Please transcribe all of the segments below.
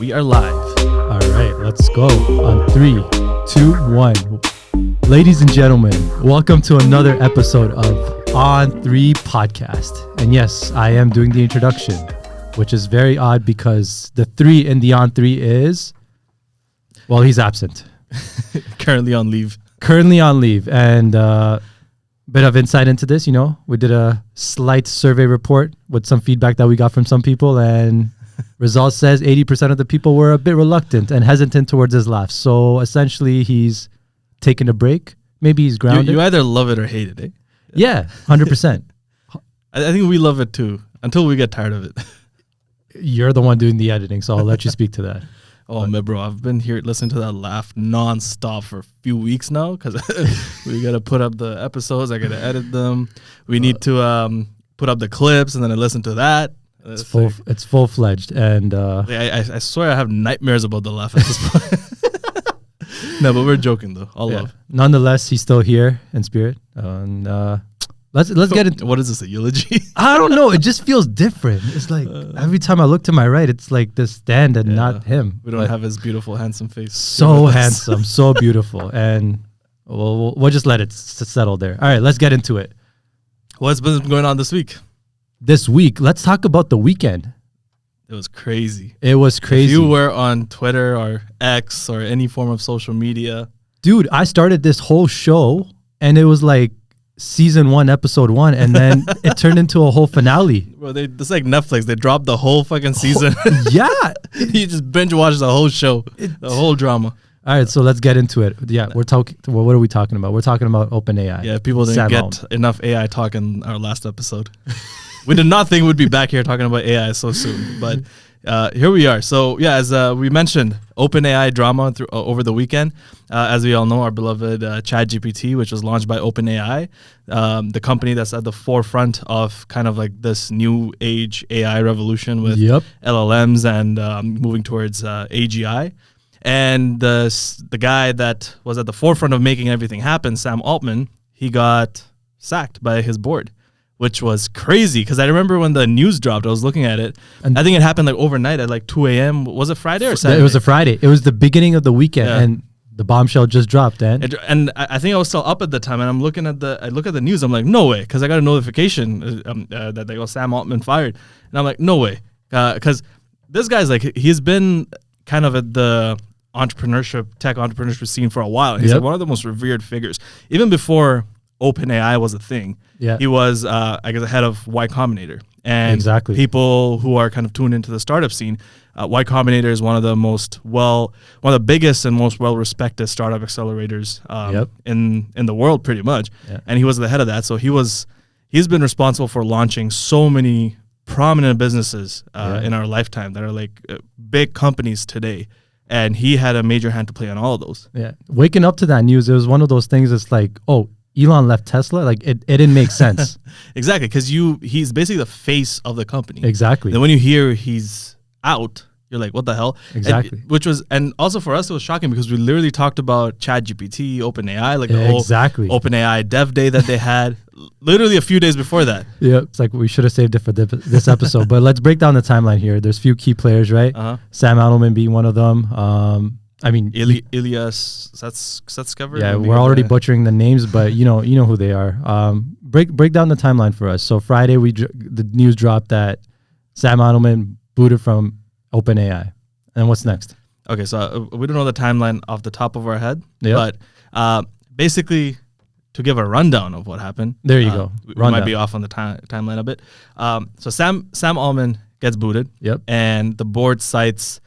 we are live. All right, let's go. On 3, 2, 1. Ladies and gentlemen, welcome to another episode of On 3 Podcast. And yes, I am doing the introduction, which is very odd because the 3 in the On 3 is, well, he's absent. Currently on leave. And bit of insight into this, we did a slight survey report with some feedback that we got from some people, and results says 80% of the people were a bit reluctant and hesitant towards his laugh. So essentially he's taking a break. Maybe he's grounded. You either love it or hate it, eh? Yeah, 100%. I think we love it too, until we get tired of it. You're the one doing the editing, so I'll let you speak to that. Oh, man, bro, I've been here listening to that laugh nonstop for a few weeks now because we got to put up the episodes. I got to edit them. We need to put up the clips, and then I listen to that. It's full-fledged. And I swear I have nightmares about the laugh at this point. No, but we're joking, though. All love. Nonetheless, he's still here in spirit. And let's get into... What is this, a eulogy? I don't know. It just feels different. It's like every time I look to my right, it's like this stand and not him. We don't have his beautiful, handsome face. So handsome, so beautiful. And we'll just let it settle there. All right, let's get into it. What's been going on this week? This week, let's talk about the weekend. It was crazy. If you were on Twitter or X or any form of social media. Dude, I started this whole show and it was like season 1, episode 1, and then it turned into a whole finale. Well, it's like Netflix. They dropped the whole fucking season. Yeah. You just binge watch the whole show, the whole drama. All right, so let's get into it. Yeah, we're talking. What are we talking about? We're talking about OpenAI. Yeah, people didn't get enough AI talk in our last episode. We did not think we'd be back here talking about AI so soon, but here we are. So yeah, as we mentioned, OpenAI drama over the weekend. As we all know, our beloved ChatGPT, which was launched by OpenAI, the company that's at the forefront of kind of like this new age AI revolution with LLMs and moving towards AGI. And the guy that was at the forefront of making everything happen, Sam Altman, he got sacked by his board, which was crazy because I remember when the news dropped, I was looking at it. And I think it happened like overnight at like 2 a.m. Was it Friday or Saturday? It was a Friday. It was the beginning of the weekend, and the bombshell just dropped. And I think I was still up at the time, and I look at the news. I'm like, no way, because I got a notification that they got Sam Altman fired, and I'm like, no way, because this guy's like he's been kind of at the tech entrepreneurship scene for a while. He's like one of the most revered figures, even before OpenAI was a thing. Yeah, he was, I guess, the head of Y Combinator, and people who are kind of tuned into the startup scene, Y Combinator is one of the biggest and most well-respected startup accelerators in the world, pretty much. Yeah. And he was the head of that, so he's been responsible for launching so many prominent businesses in our lifetime that are like big companies today. And he had a major hand to play on all of those. Yeah, waking up to that news, it was one of those things. It's like, oh, Elon left Tesla. Like it didn't make sense. Exactly, because he's basically the face of the company. Exactly. Then when you hear he's out, you're like, what the hell? Exactly. And also for us, it was shocking because we literally talked about ChatGPT, OpenAI, like the whole OpenAI Dev Day that they had, literally a few days before that. Yeah, it's like we should have saved it for this episode. But let's break down the timeline here. There's a few key players, right? Sam Altman being one of them. Ilias Sutskever. Yeah, we're already butchering the names, but you know who they are. Break down the timeline for us. So Friday, the news dropped that Sam Altman booted from OpenAI. And what's next? Okay, so we don't know the timeline off the top of our head, but basically, to give a rundown of what happened. There you go. We might be off on the timeline a bit. So Sam Altman gets booted, and the board cites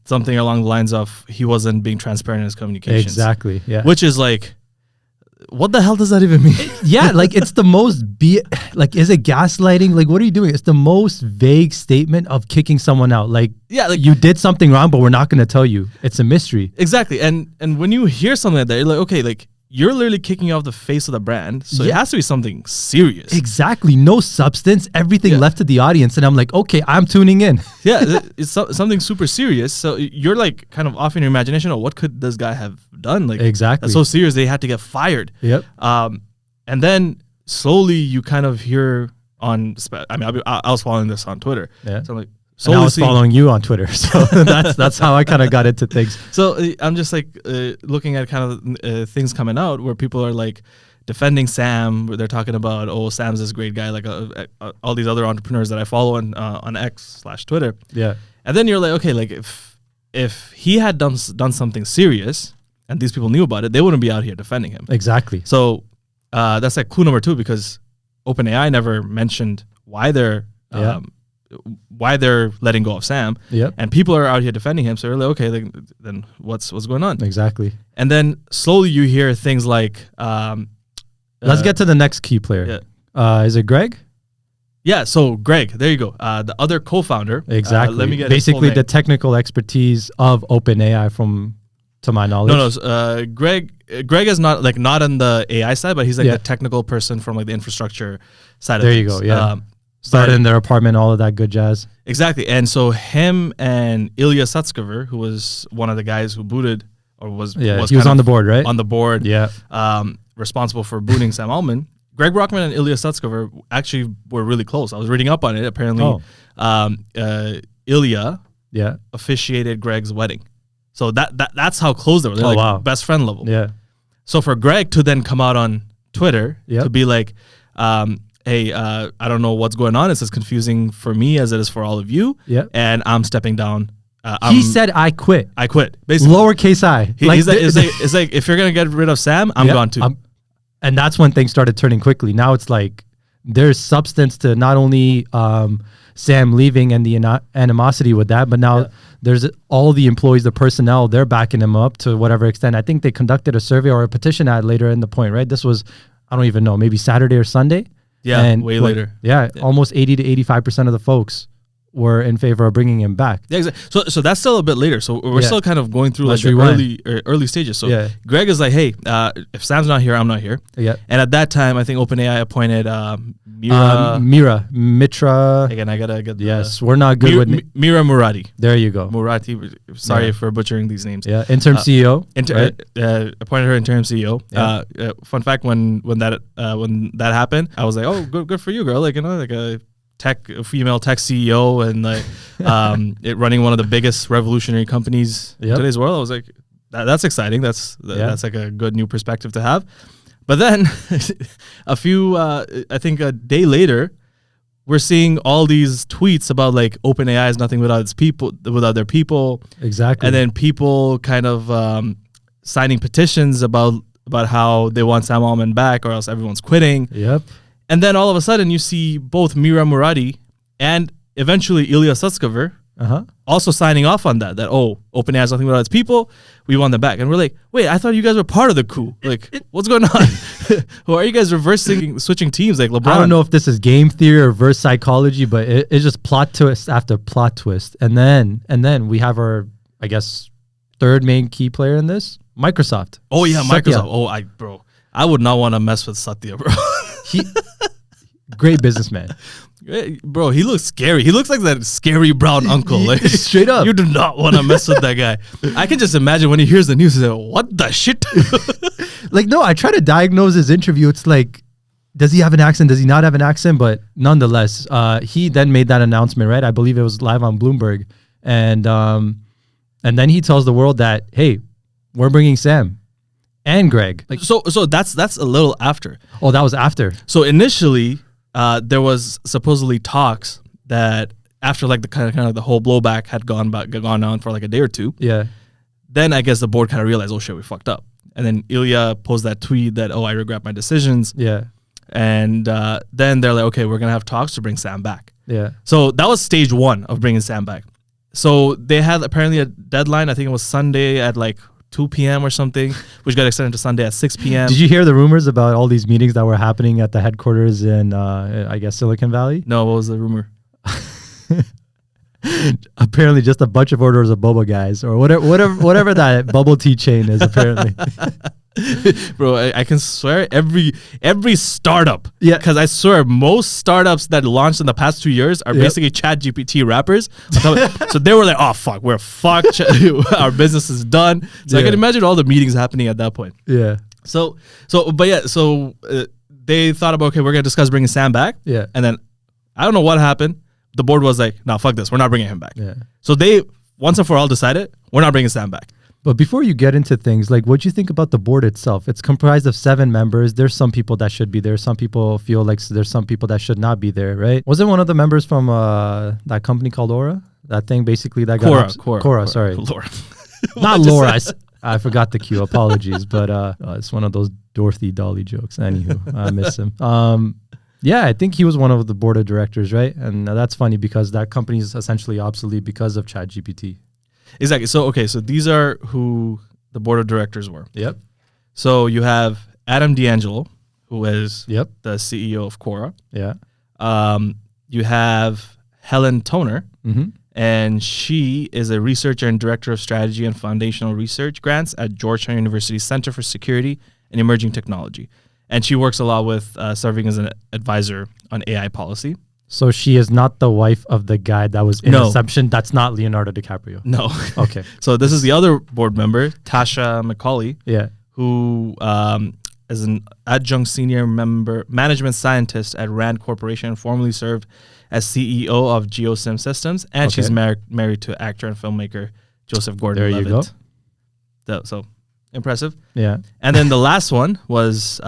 something along the lines of he wasn't being transparent in his communications. Exactly, yeah. Which is like, what the hell does that even mean? Yeah, like it's the most is it gaslighting? Like, what are you doing? It's the most vague statement of kicking someone out. Like, you did something wrong, but we're not going to tell you. It's a mystery. Exactly. And when you hear something like that, you're like, okay, like you're literally kicking off the face of the brand. So it has to be something serious. Exactly. No substance, everything left to the audience. And I'm like, okay, I'm tuning in. Yeah, it's something super serious. So you're like kind of off in your imagination. Oh, what could this guy have done? Like, exactly. That's so serious they had to get fired. Yep. And then slowly you kind of hear I was following this on Twitter. Yeah. So I'm like, And I was following you on Twitter, so that's how I kind of got into things. So I'm just like looking at kind of things coming out where people are like defending Sam. Where they're talking about, oh, Sam's this great guy, like all these other entrepreneurs that I follow on X/Twitter. Yeah. And then you're like, okay, like if he had done something serious and these people knew about it, they wouldn't be out here defending him. Exactly. So that's like clue number 2, because OpenAI never mentioned why they're letting go of Sam. Yep. And people are out here defending him. So you're like, okay, then what's going on? Exactly. And then slowly you hear things like, let's get to the next key player. Yeah. Is it Greg? Yeah. So Greg, there you go. The other co-founder. Exactly. Let me get basically the technical expertise of OpenAI, to my knowledge. No. Greg is not on the AI side, but he's like Yeah. the technical person from like the infrastructure side There of you things. go. Yeah. Started in their apartment, all of that good jazz. Exactly. And so him and Ilya Sutskever, who was one of the guys who booted or was he was on the board, right? On the board. Yeah. Responsible for booting Sam Altman. Greg Brockman and Ilya Sutskever actually were really close. I was reading up on it. Apparently, Ilya officiated Greg's wedding. So that's how close they were. They're like best friend level. Yeah. So for Greg to then come out on Twitter to be like, hey, I don't know what's going on. It's as confusing for me as it is for all of you. Yeah. And I'm stepping down. He said, I quit. I quit. Basically. Lowercase I. It's like, if you're going to get rid of Sam, I'm gone too. And that's when things started turning quickly. Now it's like there's substance to not only Sam leaving and the animosity with that, but now there's all the employees, the personnel, they're backing him up to whatever extent. I think they conducted a survey or a petition ad later in the point, right? This was, I don't even know, maybe Saturday or Sunday. Yeah, and way later. Yeah, almost 80 to 85% of the folks were in favor of bringing him back. Yeah, exactly. So that's still a bit later. So we're still kind of going through like the early stages. So Greg is like, hey, if Sam's not here, I'm not here. Yeah. And at that time, I think OpenAI appointed Mitra. Again, I gotta get. We're not good with Mira Murati. There you go. Murati. Sorry for butchering these names. Yeah, interim CEO. Appointed her interim CEO. Yeah. Fun fact: when that happened, I was like, oh, good for you, girl. Like like a female tech CEO and like it running one of the biggest revolutionary companies in today's world. I was like, that's exciting. That's like a good new perspective to have. But then I think a day later, we're seeing all these tweets about like OpenAI is nothing without their people. Exactly. And then people kind of signing petitions about how they want Sam Altman back or else everyone's quitting. Yep. And then all of a sudden you see both Mira Murati and eventually Ilya Sutskever also signing off on that OpenAI has nothing without its people. We want them back. And we're like, wait, I thought you guys were part of the coup. Like, what's going on? Or are you guys switching teams like LeBron? I don't know if this is game theory or reverse psychology, but it's just plot twist after plot twist. And then we have our, I guess, third main key player in this, Microsoft. Oh, yeah, Satya. Microsoft. I would not want to mess with Satya, bro. Great businessman. Bro, he looks scary. He looks like that scary brown uncle. Like, straight up. You do not want to mess with that guy. I can just imagine when he hears the news, he's like, what the shit? Like, no, I try to diagnose his interview. It's like, does he have an accent? Does he not have an accent? But nonetheless, he then made that announcement, right? I believe it was live on Bloomberg. And then he tells the world that, hey, we're bringing Sam and Greg. Like, so that's a little after. Oh, that was after. So initially, there was supposedly talks that after like the kind of the whole blowback had gone on for like a day or two. Yeah. Then I guess the board kind of realized, oh shit, we fucked up. And then Ilya posted that tweet that, I regret my decisions. Yeah. And then they're like, okay, we're gonna have talks to bring Sam back. Yeah. So that was stage one of bringing Sam back. So they had apparently a deadline. I think it was Sunday at like 2 p.m. or something, which got extended to Sunday at 6 p.m. Did you hear the rumors about all these meetings that were happening at the headquarters in, I guess, Silicon Valley? No, what was the rumor? Apparently just a bunch of orders of boba guys or whatever that bubble tea chain is apparently. Bro, I can swear every startup. Yeah. Because I swear most startups that launched in the past 2 years are basically ChatGPT wrappers. So they were like, oh, fuck, we're fucked. Our business is done. So I can imagine all the meetings happening at that point. Yeah. So they thought about, okay, we're going to discuss bringing Sam back. Yeah. And then I don't know what happened, the board was like, no, fuck this. We're not bringing him back. Yeah. So they once and for all decided we're not bringing Sam back. But before you get into things, like, what do you think about the board itself? It's comprised of 7 members. There's some people that should be there. Some people feel like there's some people that should not be there, right? Wasn't one of the members from that company called Aura? That thing basically that got... Quora, sorry. Laura. Not Laura. I forgot the cue. Apologies. But it's one of those Dorothy Dolly jokes. Anywho, I miss him. Yeah, I think he was one of the board of directors, right? And that's funny because that company is essentially obsolete because of ChatGPT. Exactly. So, okay. So these are who the board of directors were. Yep. So you have Adam D'Angelo, who is Yep. the CEO of Quora. Yeah. You have Helen Toner, Mm-hmm. and she is a researcher and director of strategy and foundational research grants at Georgetown University Center for Security and Emerging Technology. And she works a lot with serving as an advisor on AI policy. So she is not the wife of the guy that was in No. Inception. That's not Leonardo DiCaprio. No. Okay. So this is the other board member, Tasha McCauley, Yeah. who is an adjunct senior management scientist at Rand Corporation and formerly served as CEO of GeoSim Systems. And she's Okay. married to actor and filmmaker Joseph There you Gordon-Levitt. So impressive. Yeah. And then the last one was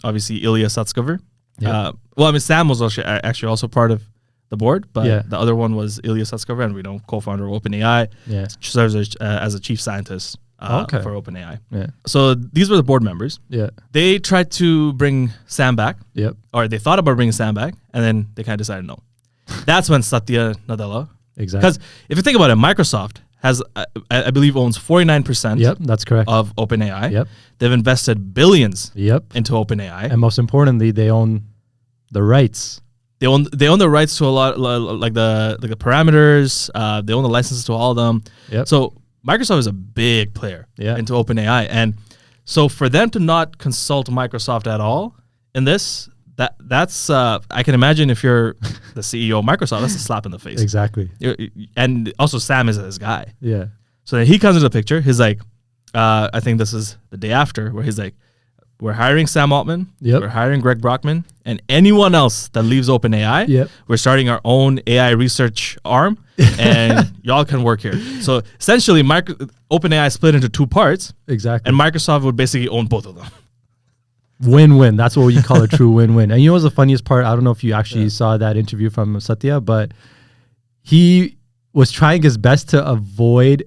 obviously Ilya Sutskever. Yeah. Sam was actually also part of the board, but Yeah. the other one was Ilya Sutskever, and we know co-founder of OpenAI. Yeah. She serves as a chief scientist Okay. for OpenAI. Yeah. So these were the board members. Yeah. They tried to bring Sam back, Yep. or they thought about bringing Sam back, and then they kind of decided no. That's when Satya Nadella, Exactly. because if you think about it, Microsoft has, I believe, owns 49% Yep. That's correct. of OpenAI. Yep. They've invested billions Yep. into OpenAI. And most importantly, they own the rights. They own the rights to a lot, like the parameters. They own the licenses to all of them. Yep. So Microsoft is a big player into OpenAI, and so for them to not consult Microsoft at all in this, that's I can imagine if you're the CEO of Microsoft, that's a slap in the face. Exactly. And also Sam is his guy. Yeah. So then he comes into the picture. He's like, I think this is the day after, where he's like, we're hiring Sam Altman, Yep. we're hiring Greg Brockman, and anyone else that leaves OpenAI, Yep. we're starting our own AI research arm, and y'all can work here. So essentially, OpenAI split into 2 parts, Exactly. and Microsoft would basically own both of them. Win-win. That's what you call a true win-win. And you know what's the funniest part? I don't know if you actually saw that interview from Satya, but he was trying his best to avoid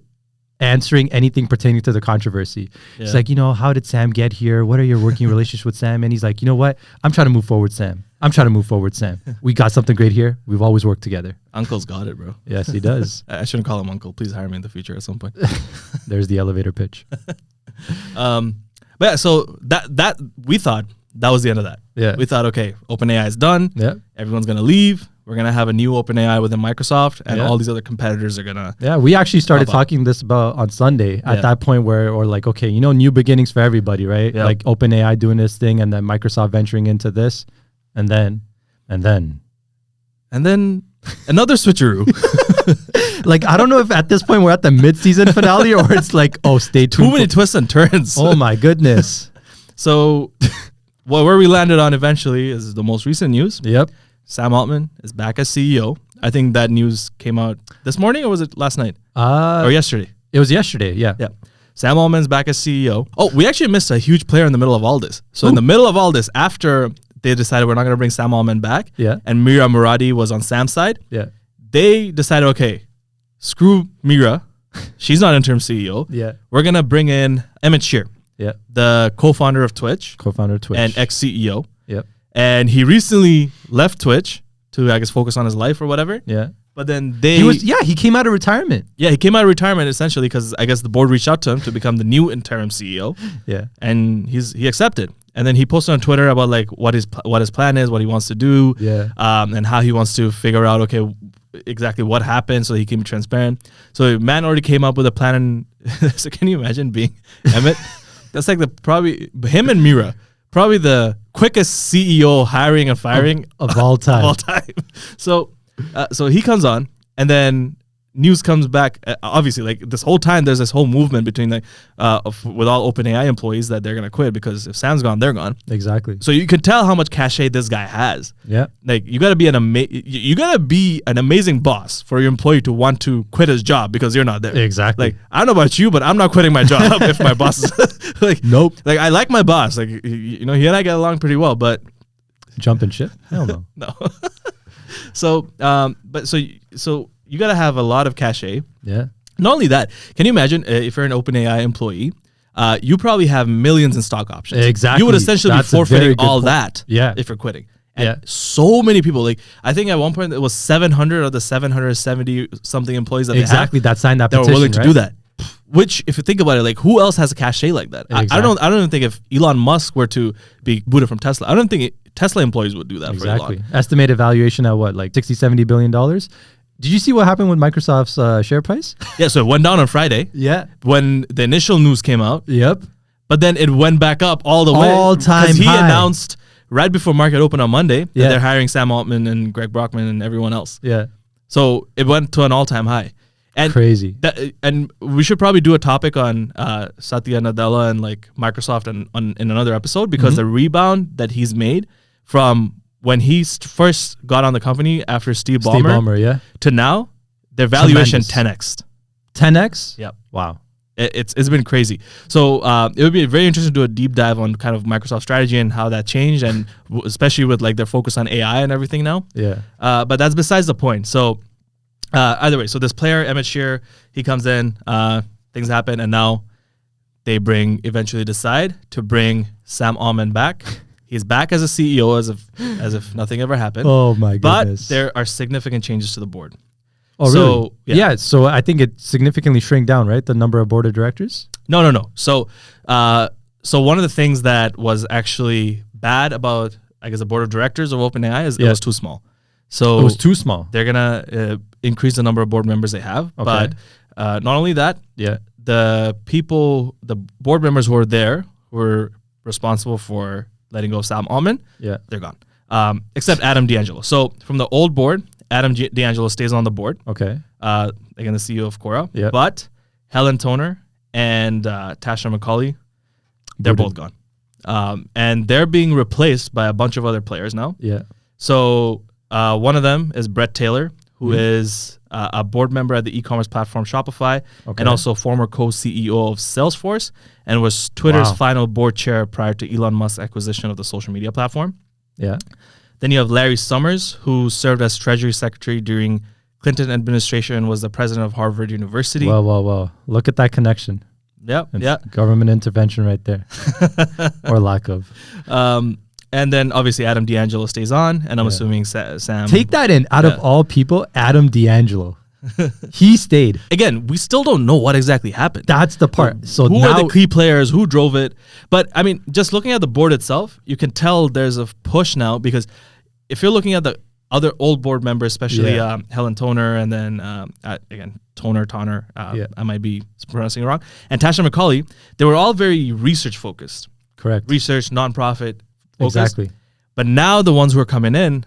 answering anything pertaining to the controversy. Yeah. It's like, how did Sam get here? What are your working relationships with Sam? And he's like, you know what? I'm trying to move forward, Sam. We got something great here. We've always worked together. Uncle's got it, bro. Yes, he does. I shouldn't call him Uncle. Please hire me in the future at some point. There's the elevator pitch. But yeah, so that we thought that was the end of that. Yeah. We thought, okay, OpenAI is done. Yeah. Everyone's gonna leave. We're gonna have a new OpenAI within Microsoft, and Yeah. all these other competitors are gonna. Yeah, we actually started Pop up. talking this about on Sunday at Yeah. that point or like, okay, new beginnings for everybody, right? Yeah. Like OpenAI doing this thing and then Microsoft venturing into this and then And then another switcheroo. like, I don't know if at this point we're at the mid-season finale or it's like, oh, stay tuned. Too many twists and turns. Oh my goodness. So, where we landed on eventually is the most recent news. Yep. Sam Altman is back as CEO. I think that news came out this morning, or was it last night or yesterday? It was yesterday. Yeah. Yeah. Sam Altman's back as CEO. Oh, we actually missed a huge player in the middle of all this. So in the middle of all this, after they decided we're not going to bring Sam Altman back, Yeah. and Mira Muradi was on Sam's side, Yeah. they decided, okay, screw Mira. She's not interim CEO. Yeah. We're going to bring in Emmett Shear, Yeah. the co-founder of Twitch Co-founder of Twitch. and ex-CEO. Yep. And he recently left Twitch to, I guess, focus on his life or whatever. Yeah. But then He came out of retirement. he came out of retirement essentially because I guess the board reached out to him to become the new interim CEO, Yeah. and he accepted. And then he posted on Twitter about like what his plan is, what he wants to do, Yeah. and how he wants to figure out exactly what happened so he can be transparent. So man already came up with a plan. And so can you imagine being Emmett? That's like probably him and Mira, probably the quickest CEO hiring and firing Of all time. of all time. So he comes on, and then news comes back, obviously, like this whole time, there's this whole movement between with all OpenAI employees that they're gonna quit because if Sam's gone, they're gone. Exactly. So you can tell how much cachet this guy has. Yeah. Like you gotta be an amazing boss for your employee to want to quit his job because you're not there. Exactly. Like I don't know about you, but I'm not quitting my job if my boss is like Nope. Like I like my boss. Like he and I get along pretty well, but Jumping ship? Hell no. no. So you got to have a lot of cachet. Yeah. Not only that, can you imagine if you're an OpenAI employee, you probably have millions in stock options. Exactly. You would essentially That's be forfeiting all point. that Yeah. if you're quitting. And so many people, like I think at one point it was 700 of the 770 something employees that exactly they have that signed that that petition, were willing to right? do that. Which, if you think about it, like who else has a cachet like that? Exactly. I don't even think if Elon Musk were to be booted from Tesla, I don't think Tesla employees would do that for Elon. Estimated valuation at what, like $60-70 billion? Did you see what happened with Microsoft's share price? Yeah, so it went down on Friday. Yeah. When the initial news came out. Yep. But then it went back up all the way. All-time Because he high. announced right before market open on Monday that Yeah. they're hiring Sam Altman and Greg Brockman and everyone else. Yeah. So it went to an all-time high. And Crazy. And we should probably do a topic on Satya Nadella and like Microsoft in another episode because the rebound that he's made from when he first got on the company after Steve Ballmer yeah. to now, their valuation Tremendous. 10x. 10x? Yep. Wow. It's been crazy. So it would be very interesting to do a deep dive on kind of Microsoft strategy and how that changed, and especially with like their focus on AI and everything now. Yeah. But that's besides the point. So either way, so this player Emmett Shear, he comes in, things happen, and now they eventually decide to bring Sam Altman back. He's back as a CEO as if nothing ever happened. Oh my goodness. But there are significant changes to the board. Oh, So, really? yeah. Yeah. So I think it significantly shrank down, right? The number of board of directors? No. So one of the things that was actually bad about, I guess, the board of directors of OpenAI is it was too small. So It was too small. they're gonna increase the number of board members they have. Okay. But not only that, Yeah. the board members who were responsible for letting go of Sam Altman, Yeah. they're gone. Except Adam D'Angelo. So from the old board, Adam D'Angelo stays on the board. Okay. Again, the CEO of Quora. Yep. But Helen Toner and Tasha McCauley, they're both gone. And they're being replaced by a bunch of other players now. Yeah. So one of them is Brett Taylor, who is a board member at the e-commerce platform Shopify, and also former co-CEO of Salesforce, and was Twitter's final board chair prior to Elon Musk's acquisition of the social media platform. Yeah. Then you have Larry Summers, who served as Treasury Secretary during Clinton administration and was the president of Harvard University. Well. Look at that connection. Yep. It's government intervention right there. Or lack of. And then obviously Adam D'Angelo stays on, and I'm assuming Sam. Take that in. Out of all people, Adam D'Angelo. He stayed. Again, we still don't know what exactly happened. That's the part. So who now, are the key players? Who drove it? But I mean, just looking at the board itself, you can tell there's a push now, because if you're looking at the other old board members, especially Helen Toner, and then again Toner, I might be pronouncing it wrong, and Tasha McCauley, they were all very research focused. Correct. Research, nonprofit focused. Exactly. But now the ones who are coming in,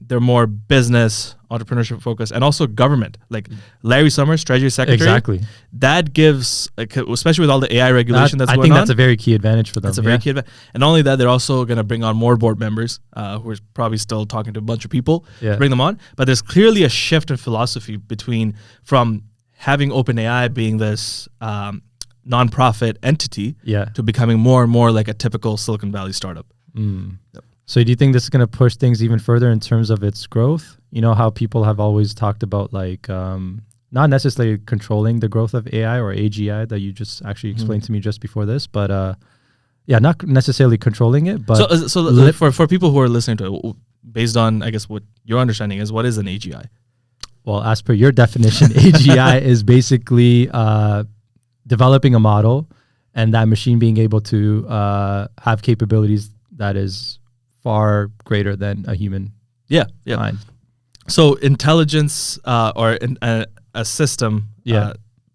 they're more business, entrepreneurship focused, and also government. Like Larry Summers, Treasury Secretary. Exactly. That gives, especially with all the AI regulation that's I going on. think that's a very key advantage for them. That's a very key advantage. And not only that, they're also going to bring on more board members who are probably still talking to a bunch of people to bring them on. But there's clearly a shift in philosophy from having OpenAI being this nonprofit entity to becoming more and more like a typical Silicon Valley startup. Yep. So do you think this is going to push things even further in terms of its growth? You know how people have always talked about like not necessarily controlling the growth of AI or AGI that you just actually explained to me just before this, but not necessarily controlling it. But for people who are listening to it, based on I guess what your understanding is, what is an AGI? Well, as per your definition, AGI is basically developing a model and that machine being able to have capabilities that is far greater than a human mind. So intelligence or a system,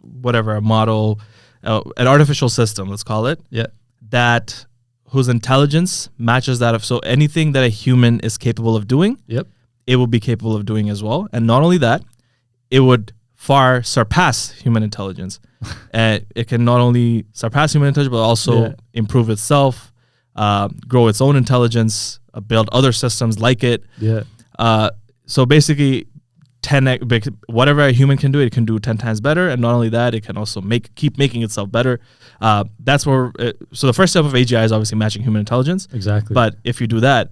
whatever, a model, an artificial system, let's call it, that whose intelligence matches that of, so anything that a human is capable of doing, it will be capable of doing as well. And not only that, it would far surpass human intelligence. And it can not only surpass human intelligence, but also improve itself, grow its own intelligence, build other systems like it. Yeah. So basically, whatever a human can do, it can do 10 times better. And not only that, it can also keep making itself better. That's where. So the first step of AGI is obviously matching human intelligence. Exactly. But if you do that,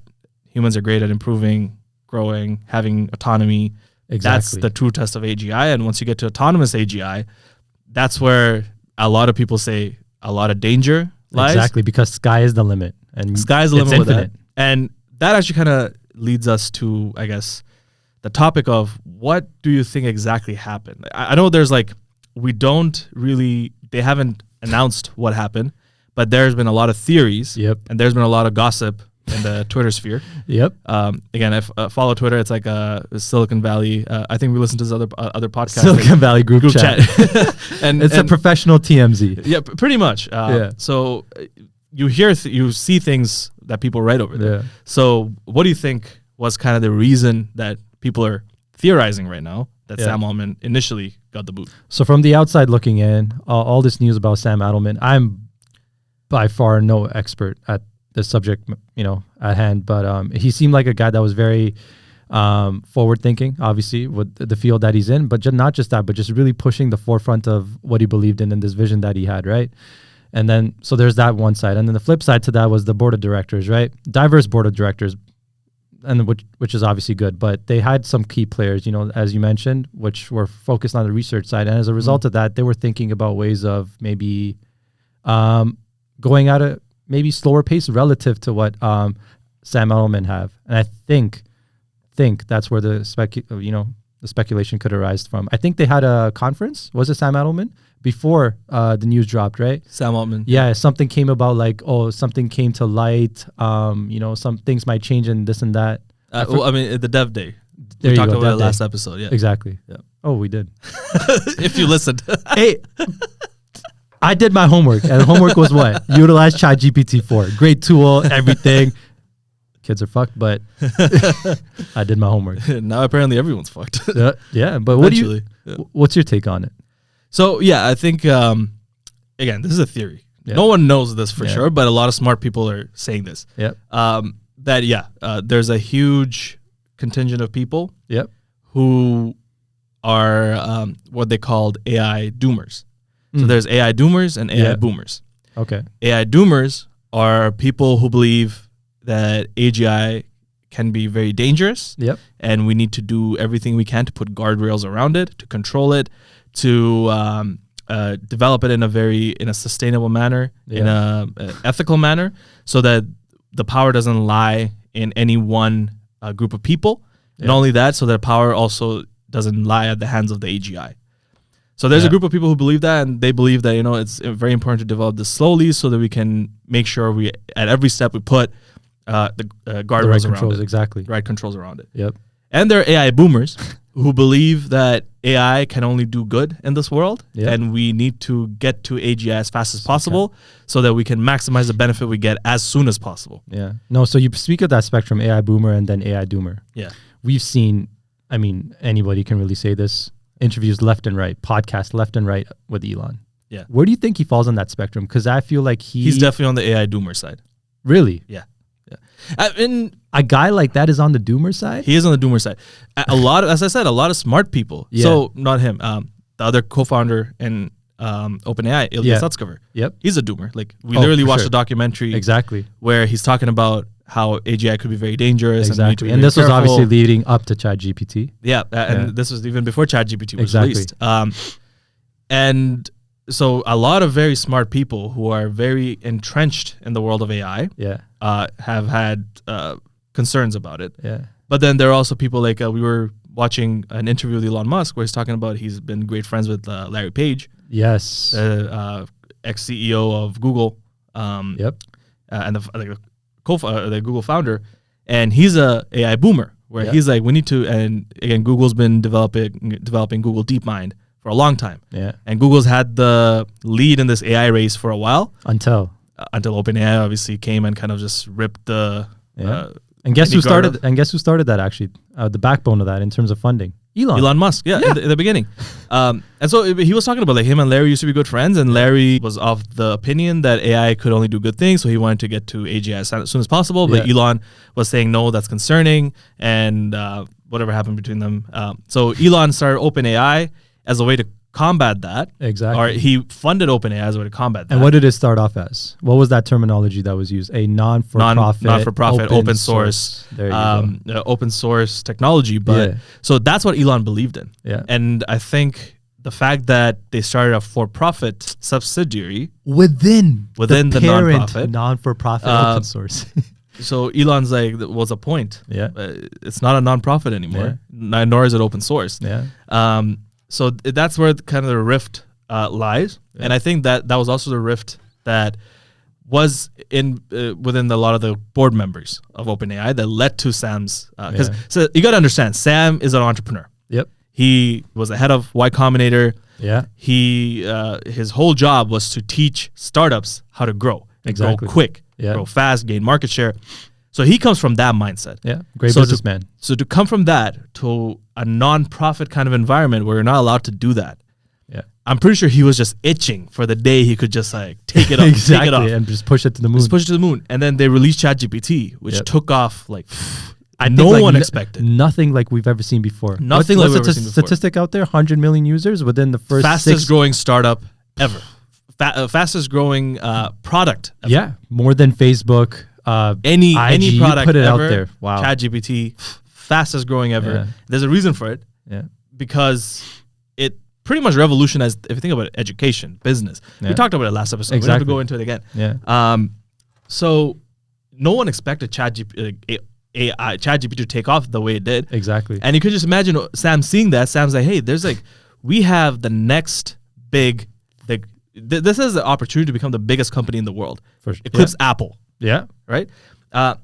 humans are great at improving, growing, having autonomy. Exactly. That's the true test of AGI. And once you get to autonomous AGI, that's where a lot of people say a lot of danger lies. Exactly, because sky is the limit. And sky's the limit with infinite. that. And that actually kind of leads us to, I guess, the topic of what do you think exactly happened? I know there's they haven't announced what happened, but there's been a lot of theories. Yep. And there's been a lot of gossip in the Twitter sphere. Yep. Again, I follow Twitter. It's like Silicon Valley. I think we listen to this other podcasts. Silicon Valley group chat. and it's a professional TMZ. Yeah, pretty much. So you you see things that people write over there. Yeah. So what do you think was kind of the reason that people are theorizing right now that Sam Altman initially got the boot? So from the outside looking in, all this news about Sam Altman, I'm by far no expert at the subject, at hand, but he seemed like a guy that was very forward thinking, obviously, with the field that he's in, but not just that, but just really pushing the forefront of what he believed in this vision that he had, right? And then, so there's that one side. And then the flip side to that was the board of directors, right? Diverse board of directors, and which is obviously good, but they had some key players, as you mentioned, which were focused on the research side. And as a result of that, they were thinking about ways of maybe going at a maybe slower pace relative to what Sam Altman have. And I think that's where the speculation could arise from. I think they had a conference. Was it Sam Altman? Before the news dropped, right? Sam Altman. Yeah, something came about something came to light. Some things might change and this and that. The Dev Day. There we you talked go, about it Dev last Day. episode. Yeah, exactly. Yeah. Oh, we did. If you listened. Hey, I did my homework, and the homework was what? Utilize ChatGPT 4. Great tool, everything. Kids are fucked, but I did my homework. Now apparently everyone's fucked. Yeah, but what's your take on it? So yeah, I think again, this is a theory. No one knows this for sure, but a lot of smart people are saying this. Yep. There's a huge contingent of people. Yep. Who are what they called AI doomers. So there's AI doomers and AI boomers. Okay. AI doomers are people who believe that AGI can be very dangerous. Yep. And we need to do everything we can to put guardrails around it, to control it, to develop it in a sustainable manner, in a ethical manner, so that the power doesn't lie in any one group of people. Not only that, so that power also doesn't lie at the hands of the AGI. So there's a group of people who believe that, and they believe that it's very important to develop this slowly so that we can make sure we at every step we put the guardrails around it. Exactly. Right controls around it. Yep. And there are AI boomers who believe that AI can only do good in this world, and we need to get to AGI as fast as possible so that we can maximize the benefit we get as soon as possible. Yeah. No, so you speak of that spectrum, AI boomer and then AI doomer. Yeah. We've seen, anybody can really say this, interviews left and right, podcasts left and right with Elon. Yeah. Where do you think he falls on that spectrum? Because I feel like he's definitely on the AI doomer side. Really? Yeah. And a guy like that is on the doomer side? He is on the doomer side. As I said, a lot of smart people. Yeah. So not him. The other co-founder in OpenAI, Ilya Sutskever. Yep. He's a doomer. We literally watched sure. a documentary. Exactly. Where he's talking about how AGI could be very dangerous. Exactly. And this was obviously leading up to ChatGPT. Yeah. And this was even before ChatGPT was released. And so a lot of very smart people who are very entrenched in the world of AI have had concerns about it. Yeah. But then there are also people we were watching an interview with Elon Musk where he's talking about he's been great friends with Larry Page. Yes. Ex-CEO of Google. And the Google founder. And he's a AI boomer where he's like, we need to, and again, Google's been developing Google DeepMind for a long time. Yeah. And Google's had the lead in this AI race for a while. Until OpenAI obviously came and kind of just ripped the and guess who started that actually? The backbone of that in terms of funding. Elon Musk, in the beginning. And so he was talking about like him and Larry used to be good friends, and Larry was of the opinion that AI could only do good things, so he wanted to get to AGI as soon as possible. But Elon was saying, no, that's concerning, and whatever happened between them. So Elon started OpenAI as a way to combat that. Exactly. Or he funded OpenAI as a way to combat that. And what did it start off as? What was that terminology that was used? A non-for-profit, open source, there you go. Open source technology. But so that's what Elon believed in. Yeah. And I think the fact that they started a for-profit subsidiary within the parent non-for-profit open source. So Elon's like, what's the point? Yeah. It's not a non-profit anymore, nor is it open source. Yeah. So that's where kind of the rift lies, and I think that was also the rift that was in within a lot of the board members of OpenAI that led to Sam's. Because so you got to understand, Sam is an entrepreneur. Yep. He was the head of Y Combinator. Yeah. He his whole job was to teach startups how to grow, grow quick, grow fast, gain market share. So he comes from that mindset. Yeah, great businessman. So to come from that to a non-profit kind of environment where you're not allowed to do that, I'm pretty sure he was just itching for the day he could just like take it up, exactly, take it off, and just push it to the moon. Just push it to the moon. And then they released ChatGPT, which took off like no one expected. Nothing like we've ever seen before. Nothing like we've ever seen before. Statistic out there: 100 million users within the first fastest growing startup ever, fastest growing product ever. Yeah, more than Facebook. Any product put it ever, out there. Wow. ChatGPT, fastest growing ever. Yeah. There's a reason for it. Yeah. Because it pretty much revolutionized, if you think about it, education, business. We talked about it last episode. Exactly. We don't have to go into it again. Yeah. So no one expected ChatGPT to take off the way it did. Exactly. And you could just imagine Sam seeing that. Sam's like, hey, we have the next big, this is the opportunity to become the biggest company in the world. Eclipse Apple. Yeah. Right?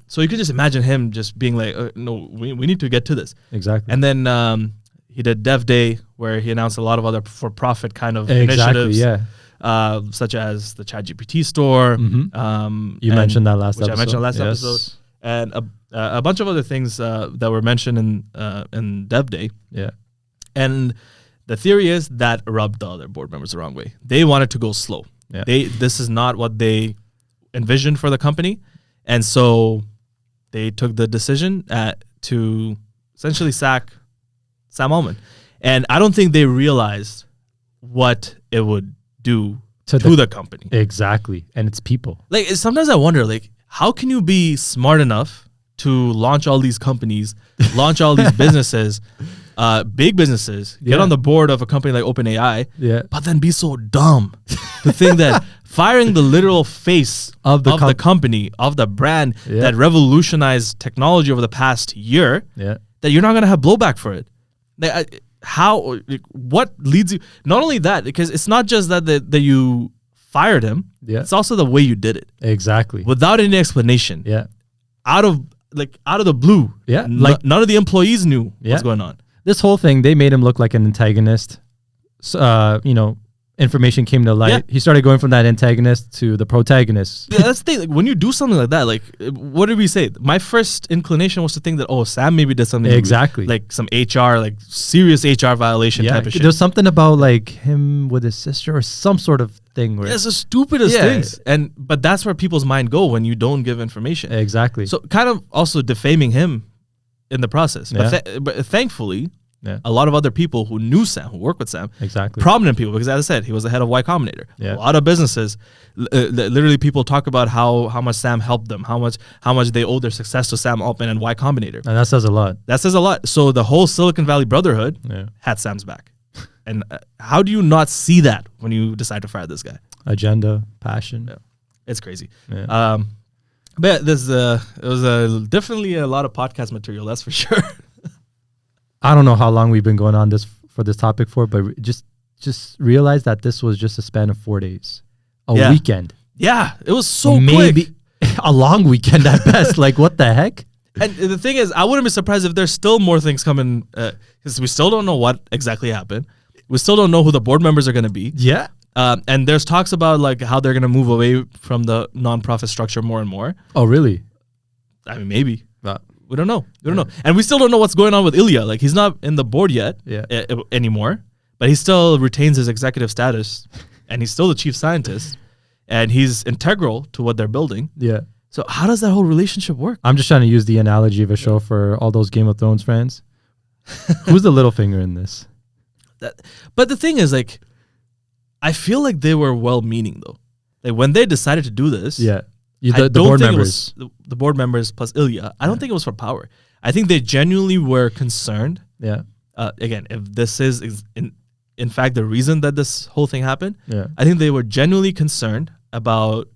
So you could just imagine him just being like, no, we need to get to this. Exactly. And then he did Dev Day, where he announced a lot of other for-profit kind of initiatives. Such as the ChatGPT store. Mm-hmm. You mentioned that last episode. I mentioned last episode. And a bunch of other things that were mentioned in Dev Day. Yeah. And the theory is that rubbed the other board members the wrong way. They wanted to go slow. Yeah. This is not what they envisioned for the company. And so they took the decision to essentially sack Sam Altman. And I don't think they realized what it would do to the company. Exactly. And it's people. Like, sometimes I wonder, like, how can you be smart enough to launch all these companies, launch all these businesses, big businesses, get on the board of a company like OpenAI, but then be so dumb to think that firing the literal face of the company, of the brand that revolutionized technology over the past year, that you're not going to have blowback for it. Like, what leads you? Not only that, because it's not just that you fired him, it's also the way you did it. Exactly. Without any explanation. Yeah. Out of the blue. Yeah. Like none of the employees knew what's going on. This whole thing, they made him look like an antagonist. Information came to light. Yeah. He started going from that antagonist to the protagonist. Yeah, that's the thing. Like, when you do something like that, like, what did we say? My first inclination was to think that, Sam maybe did something exactly like some HR, like serious HR violation type of shit. There's something about like him with his sister or some sort of thing. Where it's the stupidest things. But that's where people's mind go when you don't give information. Exactly. So kind of also defaming him in the process. But thankfully, a lot of other people who knew Sam, who worked with Sam, prominent people, because as I said, he was the head of Y Combinator. A lot of businesses, literally people talk about how much Sam helped them, how much they owe their success to Sam Altman and Y Combinator. And that says a lot. That says a lot. So the whole Silicon Valley Brotherhood had Sam's back. And how do you not see that when you decide to fire this guy? Agenda, passion. Yeah. It's crazy. Yeah. But it was definitely a lot of podcast material, that's for sure. I don't know how long we've been going on this topic for, but just realize that this was just a span of 4 days, a weekend. Yeah, it was so quick. A long weekend at best. Like, what the heck? And the thing is, I wouldn't be surprised if there's still more things coming, because we still don't know what exactly happened. We still don't know who the board members are going to be. Yeah. And there's talks about like how they're going to move away from the nonprofit structure more and more. Oh, really? I mean, maybe. We don't know. We don't know. And we still don't know what's going on with Ilya. Like, he's not in the board yet anymore, but he still retains his executive status, and he's still the chief scientist, and he's integral to what they're building. Yeah. So how does that whole relationship work? I'm just trying to use the analogy of a show for all those Game of Thrones fans. Who's the little finger in this? But the thing is, like, I feel like they were well-meaning, though. Like, when they decided to do this, the board members. The board members plus Ilya, I don't think it was for power. I think they genuinely were concerned. Yeah. Again, if this is in fact the reason that this whole thing happened, Yeah. I think they were genuinely concerned about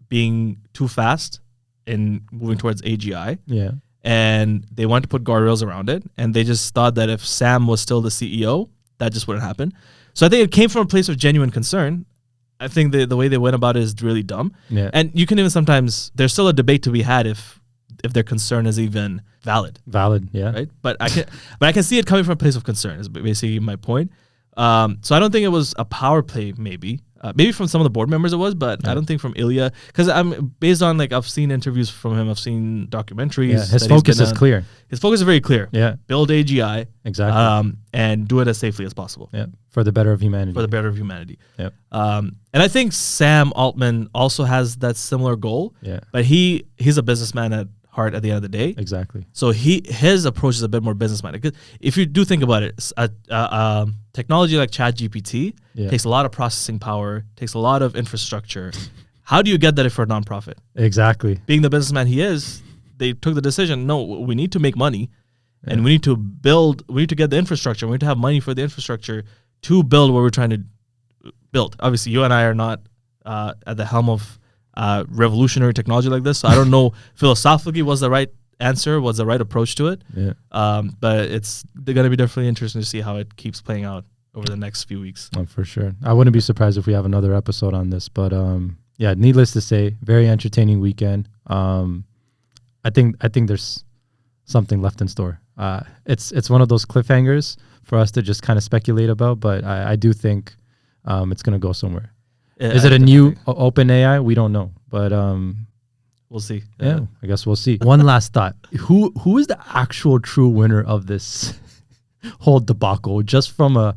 being too fast in moving towards AGI. Yeah. And they wanted to put guardrails around it. And they just thought that if Sam was still the CEO, that just wouldn't happen. So I think it came from a place of genuine concern. I think the way they went about it is really dumb. Yeah. And you can even sometimes, there's still a debate to be had if their concern is even valid. Valid, yeah. Right? But I can see it coming from a place of concern is basically my point. So I don't think it was a power play maybe. Maybe from some of the board members it was, but I don't think from Ilya. Because I'm based on, like, I've seen interviews from him. I've seen documentaries. Yeah, his focus is clear. His focus is very clear. Yeah. Build AGI. Exactly. And do it as safely as possible. Yeah. For the better of humanity. For the better of humanity. Yep. And I think Sam Altman also has that similar goal. Yeah. But he's a businessman at heart at the end of the day. Exactly. So his approach is a bit more business-minded. Because if you do think about it, technology like ChatGPT takes a lot of processing power, takes a lot of infrastructure. How do you get that if you're a nonprofit? Exactly. Being the businessman he is, they took the decision, no, we need to make money, and we need to get the infrastructure. We need to have money for the infrastructure to build what we're trying to build. Obviously, you and I are not at the helm of revolutionary technology like this, so I don't know philosophically what's the right answer, what's the right approach to it. Yeah. But they're going to be definitely interesting to see how it keeps playing out over the next few weeks. Oh, for sure. I wouldn't be surprised if we have another episode on this, but yeah, needless to say, very entertaining weekend. I think there's something left in store. It's one of those cliffhangers for us to just kind of speculate about, but I do think it's going to go somewhere. Yeah, is it a new OpenAI? We don't know, but we'll see. Yeah, I guess we'll see. One last thought: who is the actual true winner of this whole debacle? Just from a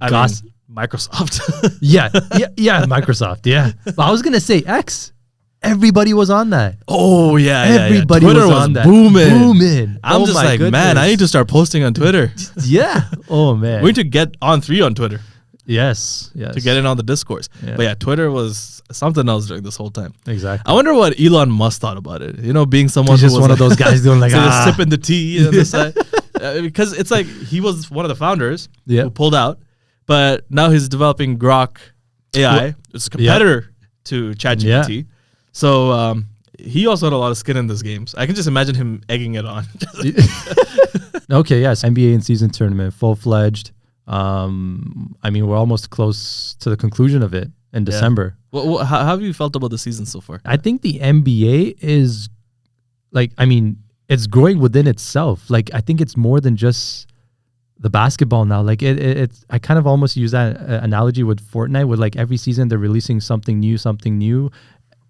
Microsoft. yeah, Microsoft. Yeah, but I was gonna say X. Everybody was on that. Oh yeah, everybody Twitter was on that. Booming. I'm just like, goodness. man, I need to start posting on Twitter. Yeah. Oh man. We need to get on 3 on Twitter. Yes. To get in on the discourse. Yeah. But yeah, Twitter was something else during this whole time. Exactly. I wonder what Elon Musk thought about it. You know, being someone He's who just was one of those guys doing like sipping the tea on the side. Because it's like he was one of the founders who pulled out, but now he's developing Grok AI. It's a competitor to ChatGPT. Yeah. So he also had a lot of skin in this game. So I can just imagine him egging it on. Okay, yes. NBA in-season tournament, full-fledged. I mean, we're almost close to the conclusion of it in December. Well, how have you felt about the season so far? I think the NBA is, like, I mean, it's growing within itself. Like, I think it's more than just the basketball now. Like, it's I kind of almost use that analogy with Fortnite, with like every season they're releasing something new.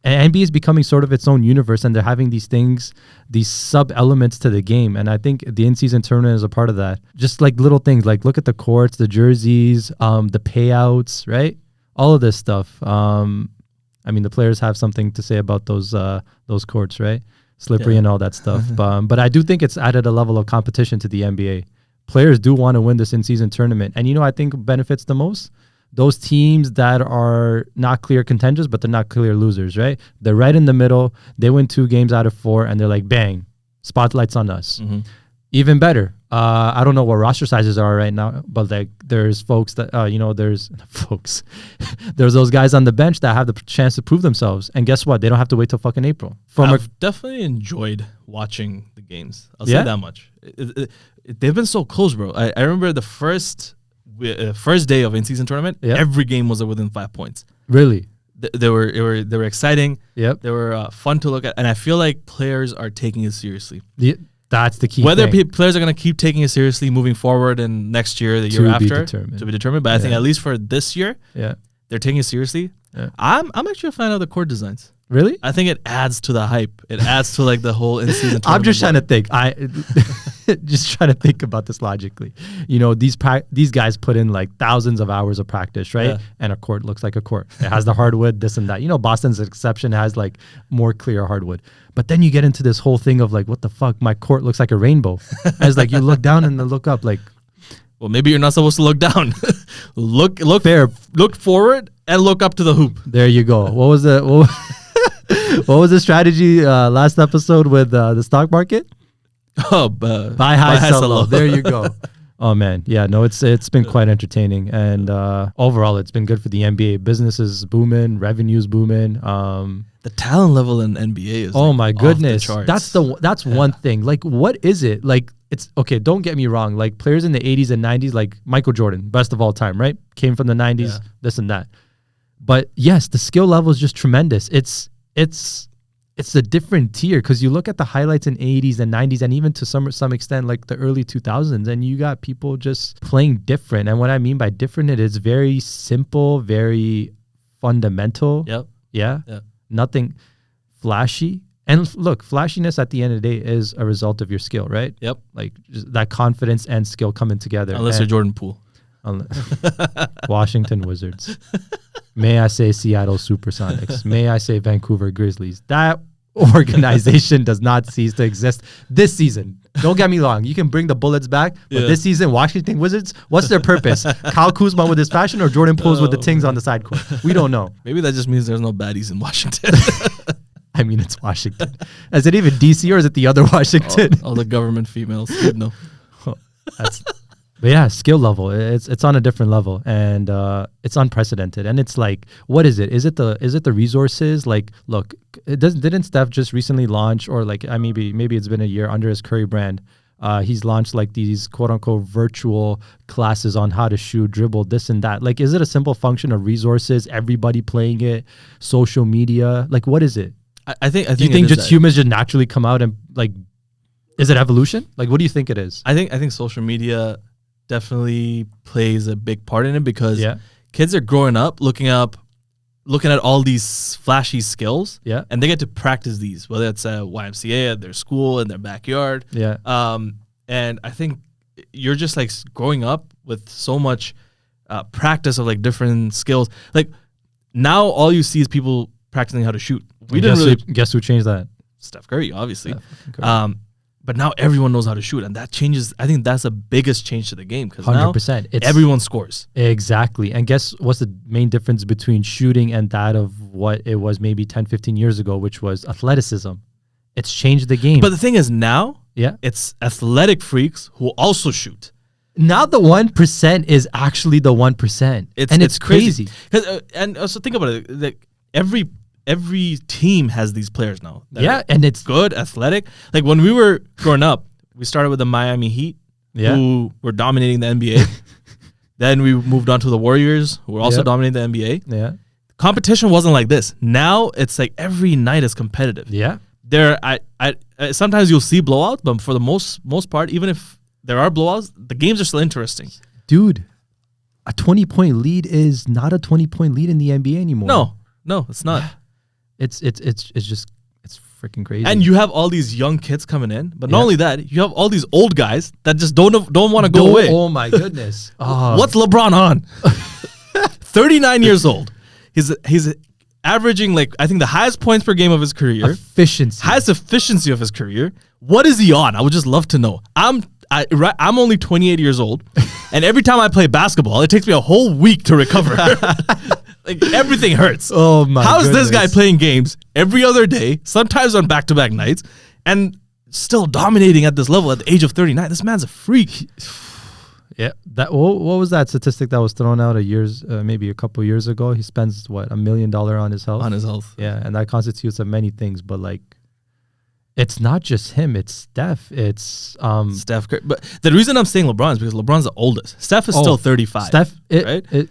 And NBA is becoming sort of its own universe, and they're having these things, these sub-elements to the game. And I think the in-season tournament is a part of that. Just like little things, like look at the courts, the jerseys, the payouts, right? All of this stuff. I mean, the players have something to say about those courts, right? Slippery and all that stuff. But I do think it's added a level of competition to the NBA. Players do want to win this in-season tournament. And, you know, I think benefits the most? Those teams that are not clear contenders, but they're not clear losers, right? They're right in the middle. They win 2 games out of 4, and they're like, bang, spotlight's on us. Mm-hmm. Even better. I don't know what roster sizes are right now, but like there's folks that, there's folks. There's those guys on the bench that have the chance to prove themselves. And guess what? They don't have to wait till fucking April. I've definitely enjoyed watching the games. I'll say that much. They've been so close, bro. I remember the first day of in-season tournament, every game was within 5 points. Really? They were exciting. Yep. They were fun to look at, and I feel like players are taking it seriously. Yeah, that's the key. Whether players are going to keep taking it seriously moving forward and next year, the year after, to be determined. But I think at least for this year, they're taking it seriously. Yeah. I'm actually a fan of the court designs. Really? I think it adds to the hype. It adds to like the whole in-season. I'm just trying to think. Just trying to think about this logically. You know, these guys put in like thousands of hours of practice, right? Yeah. And a court looks like a court. It has the hardwood, this and that. You know, Boston's exception has like more clear hardwood. But then you get into this whole thing of like, what the fuck? My court looks like a rainbow. As like you look down and then look up, like, well, maybe you're not supposed to look down. look fair. Look forward and look up to the hoop. There you go. What was the strategy last episode with the stock market? Oh, buy high, sell low. There you go. Oh man, yeah, no, it's been quite entertaining, and overall, it's been good for the NBA. Business is booming, revenues booming. The talent level in NBA is oh like my off the goodness, charts. that's one thing. Like, what is it like? It's okay. Don't get me wrong. Like players in the 80s and 90s, like Michael Jordan, best of all time, right? Came from the 90s, this and that. But yes, the skill level is just tremendous. It's a different tier because you look at the highlights in 80s and 90s and even to some extent like the early 2000s, and you got people just playing different. And what I mean by different, it is very simple, very fundamental. Yep. Yeah. Nothing flashy. And look, flashiness at the end of the day is a result of your skill, right? Yep. Like just that confidence and skill coming together. Unless you're Jordan Poole. Washington Wizards. May I say Seattle Supersonics. May I say Vancouver Grizzlies. That organization does not cease to exist this season. Don't get me wrong. You can bring the Bullets back, but this season, Washington Wizards, what's their purpose? Kyle Kuzma with his fashion or Jordan Poole with the tings on the side court? We don't know. Maybe that just means there's no baddies in Washington. I mean, it's Washington. Is it even DC or is it the other Washington? All the government females. Good no. But yeah, skill level, it's on a different level, and it's unprecedented. And it's like, what is it? Is it the resources? Like, look, didn't Steph just recently launch, or like maybe it's been a year under his Curry brand? He's launched like these quote unquote virtual classes on how to shoot, dribble, this and that. Like, is it a simple function of resources? Everybody playing it, social media. Like, what is it? I think. Do you think just humans just naturally come out and like? Is it evolution? Like, what do you think it is? I think social media definitely plays a big part in it because kids are growing up looking at all these flashy skills, and they get to practice these, whether it's at YMCA, at their school, in their backyard. And I think you're just like growing up with so much practice of like different skills. Like now, all you see is people practicing how to shoot. We didn't really guess who changed that? Steph Curry, obviously. But now everyone knows how to shoot, and that changes. I think that's the biggest change to the game because now 100%. Everyone scores. Exactly. And guess what's the main difference between shooting and that of what it was maybe 10, 15 years ago, which was athleticism. It's changed the game. But the thing is now, it's athletic freaks who also shoot. Now the 1% is actually the 1%. It's crazy. And also think about it. Like every team has these players now. And it's good, athletic. Like when we were growing up, we started with the Miami Heat, who were dominating the NBA. Then we moved on to the Warriors, who were also dominating the NBA. Yeah. Competition wasn't like this. Now it's like every night is competitive. Yeah. Sometimes you'll see blowouts, but for the most part, even if there are blowouts, the games are still interesting. Dude, a 20-point lead is not a 20-point lead in the NBA anymore. No, it's not. It's freaking crazy. And you have all these young kids coming in, but not only that, you have all these old guys that just don't want to go away. Oh my goodness. What's LeBron on? 39 years old. He's averaging like I think the highest points per game of his career. Highest efficiency of his career. What is he on? I would just love to know. I'm only 28 years old, and every time I play basketball, it takes me a whole week to recover. Like everything hurts. Oh my! How is this guy playing games every other day, sometimes on back-to-back nights, and still dominating at this level at the age of 39? This man's a freak. Yeah. What was that statistic that was thrown out maybe a couple years ago? He spends $1 million on his health. On his health. Yeah, and that constitutes of many things, but like, it's not just him. It's Steph. It's Steph Curry. But the reason I'm saying LeBron is because LeBron's the oldest. Steph is still 35. Right? But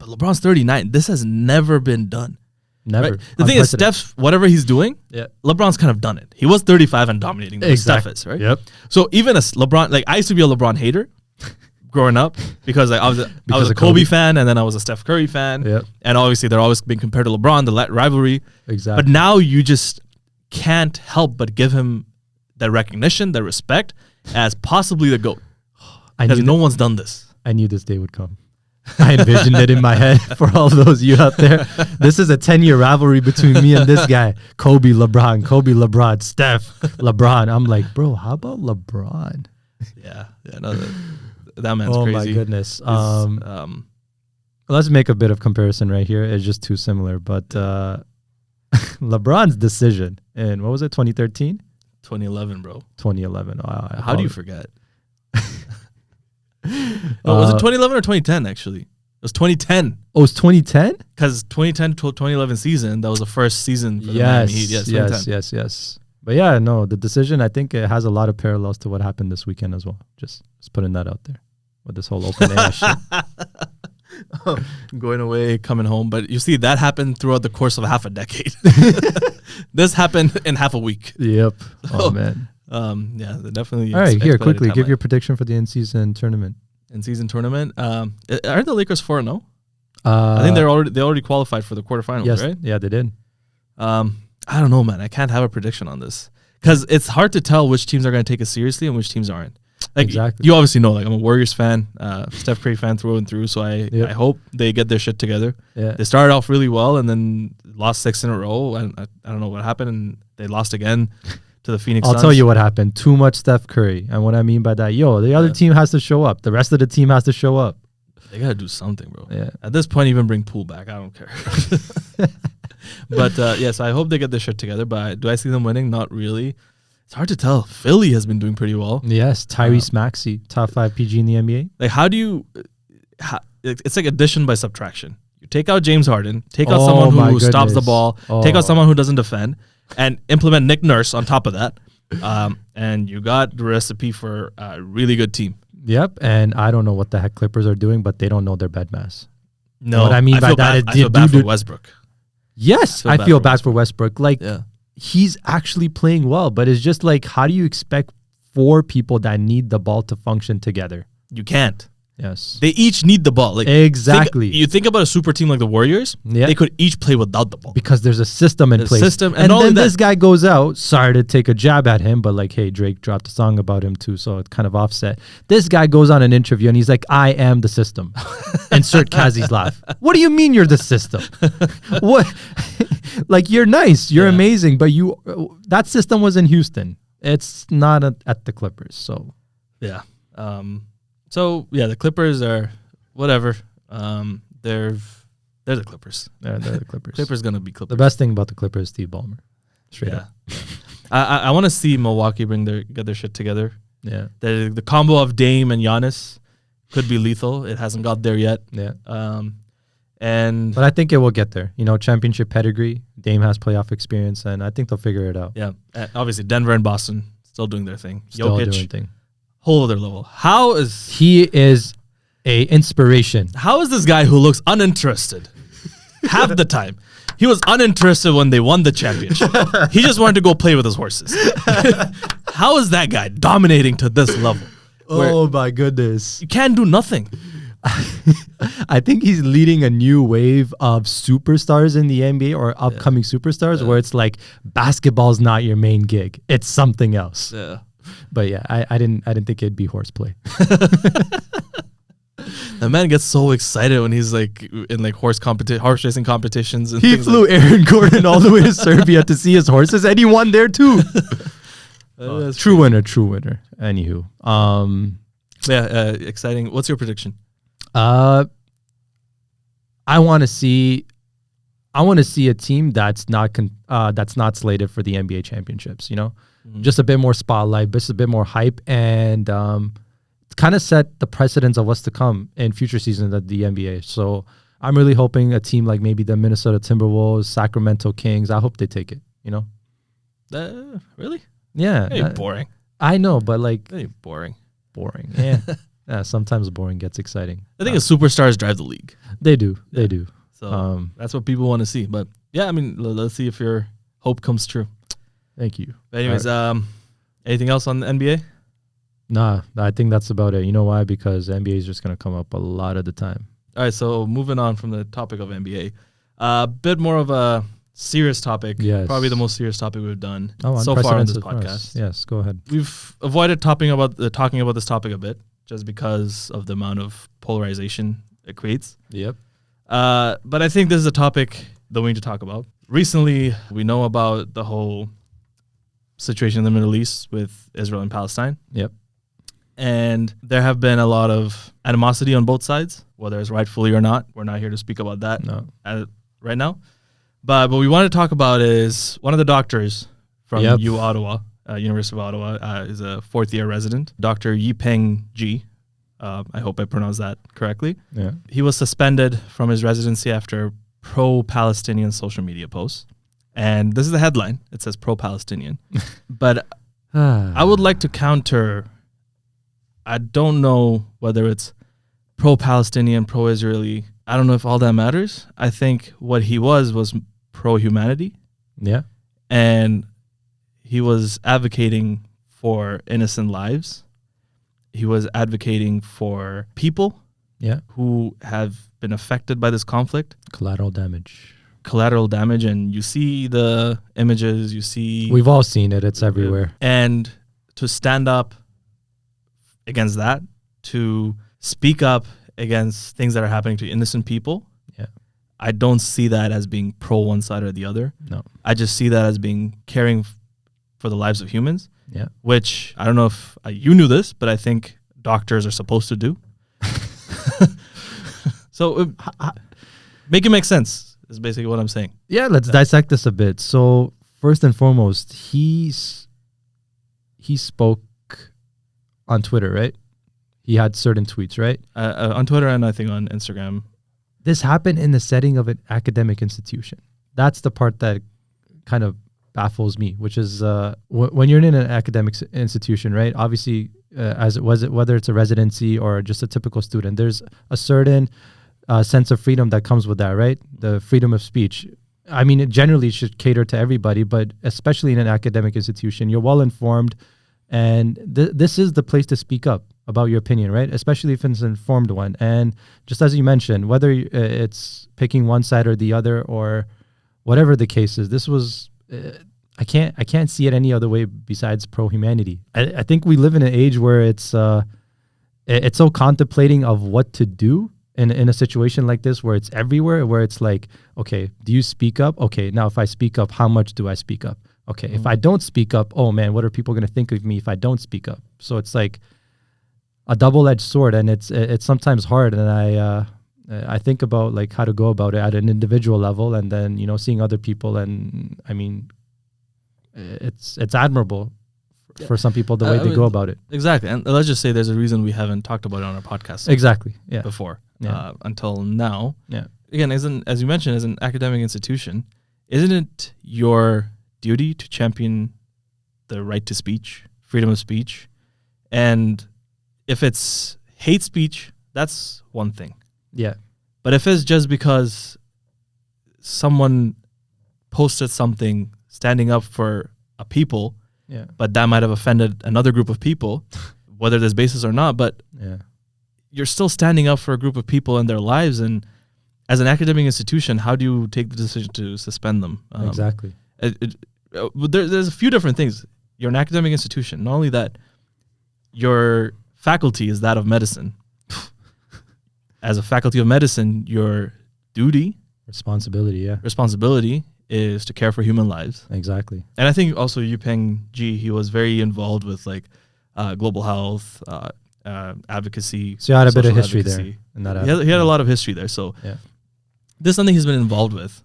LeBron's 39. This has never been done. Never. Right? The thing is, Steph, whatever he's doing, LeBron's kind of done it. He was 35 and dominating. Steph is, right? Yep. So even as LeBron, like I used to be a LeBron hater, growing up because I was a Kobe fan, and then I was a Steph Curry fan. Yep. And obviously they're always being compared to LeBron, the rivalry. Exactly. But now you just can't help but give him that recognition, that respect as possibly the GOAT. Because no one's done this. I knew this day would come. I envisioned it in my head for all those you out there. This is a 10-year rivalry between me and this guy. Kobe, LeBron, Steph, LeBron. I'm like, bro, how about LeBron? Yeah, no, that man's crazy. Oh my goodness. Let's make a bit of comparison right here. It's just too similar. But LeBron's decision in, what was it, 2013? 2011, bro. 2011. Wow, how do you forget? Was it 2011 or 2010, actually? It was 2010. Oh, it's 2010? Because 2010 to 2011 season, that was the first season for the Miami Heat. Yes. But yeah, no, the decision, I think it has a lot of parallels to what happened this weekend as well. Just putting that out there with this whole OpenAI shit. Going away, coming home. But you see, that happened throughout the course of half a decade. This happened in half a week. Yep. Oh, man. Yeah, definitely. All right, here, quickly, give your prediction for the in-season tournament. In-season tournament? Aren't the Lakers 4-0? I think they already qualified for the quarterfinals, right? Yeah, they did. I don't know, man. I can't have a prediction on this because it's hard to tell which teams are going to take it seriously and which teams aren't. Like, exactly. You obviously know, like, I'm a Warriors fan, Steph Curry fan through and through, so I hope they get their shit together. Yeah. They started off really well and then lost 6 in a row, and I don't know what happened, and they lost again to the Phoenix Suns. I'll tell you what happened. Too much Steph Curry. And what I mean by that, the other team has to show up. The rest of the team has to show up. They got to do something, bro. Yeah. At this point, even bring Poole back. I don't care. But, yes, I hope they get their shit together. But do I see them winning? Not really. It's hard to tell. Philly has been doing pretty well. Yes, Tyrese Maxey, top 5 PG in the NBA. Like, how do you... it's like addition by subtraction. You take out James Harden, take out someone who stops the ball, take out someone who doesn't defend, and implement Nick Nurse on top of that. And you got the recipe for a really good team. Yep, and I don't know what the heck Clippers are doing, but they don't know their bed mass. No, what I mean by that is... I feel bad for Westbrook. Yes, I feel bad for Westbrook. Like, he's actually playing well, but it's just like, how do you expect 4 people that need the ball to function together? You can't. Yes. They each need the ball. Like, exactly. You think about a super team like the Warriors, they could each play without the ball. Because there's a system in place. And then this guy goes out, sorry to take a jab at him, but like, hey, Drake dropped a song about him too, so it's kind of offset. This guy goes on an interview and he's like, I am the system. Insert Kazi's laugh. What do you mean you're the system? What? Like, you're nice, you're amazing, but that system was in Houston. It's not at the Clippers, so. Yeah. So, yeah, the Clippers are whatever. They're the Clippers. They're the Clippers. Clippers going to be Clippers. The best thing about the Clippers is Steve Ballmer. Straight up. I want to see Milwaukee get their shit together. Yeah. The combo of Dame and Giannis could be lethal. It hasn't got there yet. Yeah. But I think it will get there. Championship pedigree. Dame has playoff experience, and I think they'll figure it out. Yeah. Obviously, Denver and Boston still doing their thing. Still Jokic, doing thing. Whole other level. He is a inspiration. How is this guy who looks uninterested half the time? He was uninterested when they won the championship. He just wanted to go play with his horses. How is that guy dominating to this level? Oh my goodness. You can't do nothing. I think he's leading a new wave of superstars in the NBA or upcoming superstars where it's like basketball's not your main gig. It's something else. Yeah. But yeah, I didn't think it'd be horseplay. The man gets so excited when he's like in like horse racing competitions. And he flew Aaron Gordon all the way to Serbia to see his horses, and he won there too. True winner. Anywho, exciting. What's your prediction? I want to see a team that's not slated for the NBA championships. Just a bit more spotlight, just a bit more hype, and kind of set the precedence of what's to come in future seasons of the NBA. So I'm really hoping a team like maybe the Minnesota Timberwolves, Sacramento Kings, I hope they take it, Really? Yeah. Very boring. I know, but like... Very boring. Boring, yeah. Sometimes boring gets exciting. I think superstars drive the league. They do. They do. So that's what people want to see. But yeah, I mean, let's see if your hope comes true. Thank you. But anyways, anything else on the NBA? Nah, I think that's about it. You know why? Because NBA is just going to come up a lot of the time. All right, so moving on from the topic of NBA, a bit more of a serious topic. Yes. Probably the most serious topic we've done Oh, so far on this unprecedented for us. podcast. Yes, go ahead. We've avoided talking about this topic a bit just because of the amount of polarization it creates. Yep. But I think this is a topic that we need to talk about. Recently, we know about the whole situation in the Middle East with Israel and Palestine. Yep. And there have been a lot of animosity on both sides, whether it's rightfully or not. We're not here to speak about that right now. But what we want to talk about is one of the doctors from Ottawa, University of Ottawa, is a fourth-year resident, Dr. Yipeng Ge. I hope I pronounced that correctly. Yeah. He was suspended from his residency after pro-Palestinian social media posts. And this is the headline. It says pro-Palestinian. But I would like to counter. I don't know whether it's pro-Palestinian, pro-Israeli. I don't know if all that matters. I think what he was pro-humanity. Yeah. And he was advocating for innocent lives. He was advocating for people who have been affected by this conflict. Collateral damage. And you see the images, we've all seen it. It's everywhere. And to stand up against that, to speak up against things that are happening to innocent people. Yeah. I don't see that as being pro one side or the other. No. I just see that as being caring for the lives of humans. Yeah. Which I don't know if you knew this, but I think doctors are supposed to do. So make it make sense is basically what I'm saying. Yeah, let's dissect this a bit. So first and foremost, he spoke on Twitter, right? He had certain tweets, right? On Twitter and I think on Instagram. This happened in the setting of an academic institution. That's the part that kind of baffles me, which is when you're in an academic institution, right? Obviously, whether it's a residency or just a typical student, there's a certain sense of freedom that comes with that, right? The freedom of speech. I mean, it generally should cater to everybody, but especially in an academic institution, you're well informed, and this is the place to speak up about your opinion, right? Especially if it's an informed one. And just as you mentioned, whether it's picking one side or the other or whatever the case is, this was I can't see it any other way besides pro-humanity. I think we live in an age where it's so contemplating of what to do in a situation like this, where it's everywhere, where it's like, okay, do you speak up? Okay, now if I speak up, how much do I speak up? Okay, if I don't speak up, oh man, what are people going to think of me if I don't speak up? So it's like a double-edged sword, and it's sometimes hard. And I think about like how to go about it at an individual level, and then seeing other people, and I mean, it's admirable for some people the way they go about it. Exactly, and let's just say there's a reason we haven't talked about it on our podcast. Exactly, yeah. Before, until now. Yeah. Again, as you mentioned, as an academic institution, isn't it your duty to champion the right to speech, freedom of speech? And if it's hate speech, that's one thing. Yeah. But if it's just because someone posted something standing up for a people, but that might have offended another group of people, whether there's basis or not, but you're still standing up for a group of people and their lives. And as an academic institution, how do you take the decision to suspend them? Exactly. There's a few different things. You're an academic institution. Not only that, your faculty is that of medicine. As a faculty of medicine, your responsibility is to care for human lives. Exactly. And I think also Yipeng Ge, he was very involved with like global health, advocacy. So you had a bit of history there. He had a lot of history there. So this is something he's been involved with,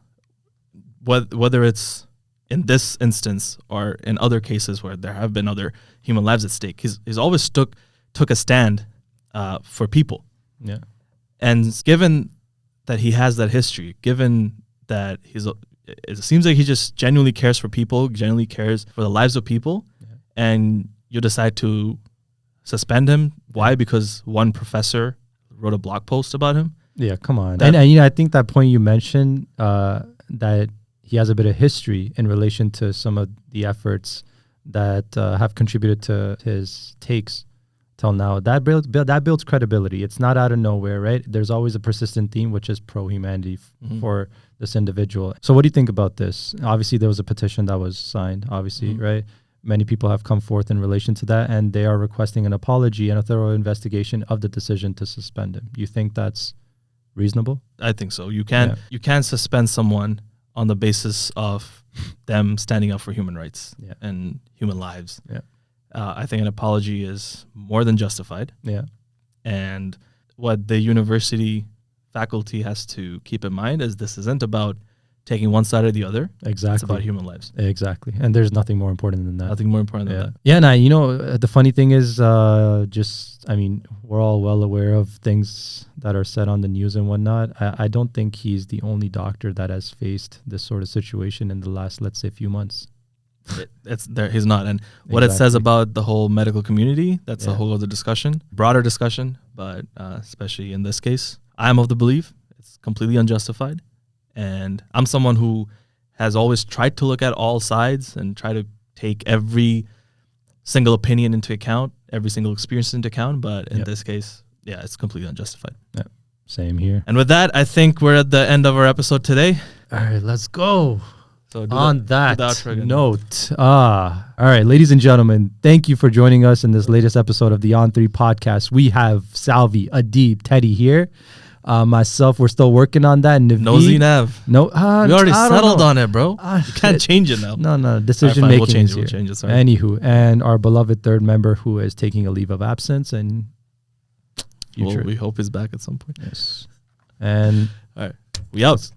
whether it's in this instance or in other cases where there have been other human lives at stake. He's always took a stand for people. Yeah. And given that he has that history, given that it seems like he just genuinely cares for people, genuinely cares for the lives of people, and you decide to suspend him. Why? Because one professor wrote a blog post about him? Yeah, come on. And I think that point you mentioned, that he has a bit of history in relation to some of the efforts that have contributed to his takes till now. That builds credibility. It's not out of nowhere, right? There's always a persistent theme, which is pro-humanity for this individual. So what do you think about this? Obviously, there was a petition that was signed, obviously, right? Many people have come forth in relation to that, and they are requesting an apology and a thorough investigation of the decision to suspend him. You think that's reasonable? I think so. You can't suspend someone on the basis of them standing up for human rights and human lives. Yeah. I think an apology is more than justified. Yeah. And what the university faculty has to keep in mind is this isn't about taking one side or the other. Exactly. It's about human lives. Exactly. And there's nothing more important than that. Nothing more important than that. Yeah, and the funny thing is, we're all well aware of things that are said on the news and whatnot. I don't think he's the only doctor that has faced this sort of situation in the last, let's say, few months. He's not. And what it says about the whole medical community, that's a whole other discussion, broader discussion, but especially in this case, I'm of the belief it's completely unjustified. And I'm someone who has always tried to look at all sides and try to take every single opinion into account, every single experience into account. But in this case, it's completely unjustified. Yeah, same here. And with that, I think we're at the end of our episode today. All right, let's go. So on that note, all right, ladies and gentlemen, thank you for joining us in this latest episode of the On3 podcast. We have Salvi, Adib, Teddy here. Myself, we're still working on that. No Zinav. No, we already settled on it, bro. You can't change it now. No. Decision making. We'll change it. Sorry. Anywho, and our beloved third member who is taking a leave of absence and we hope he's back at some point. Yes. And all right, we out.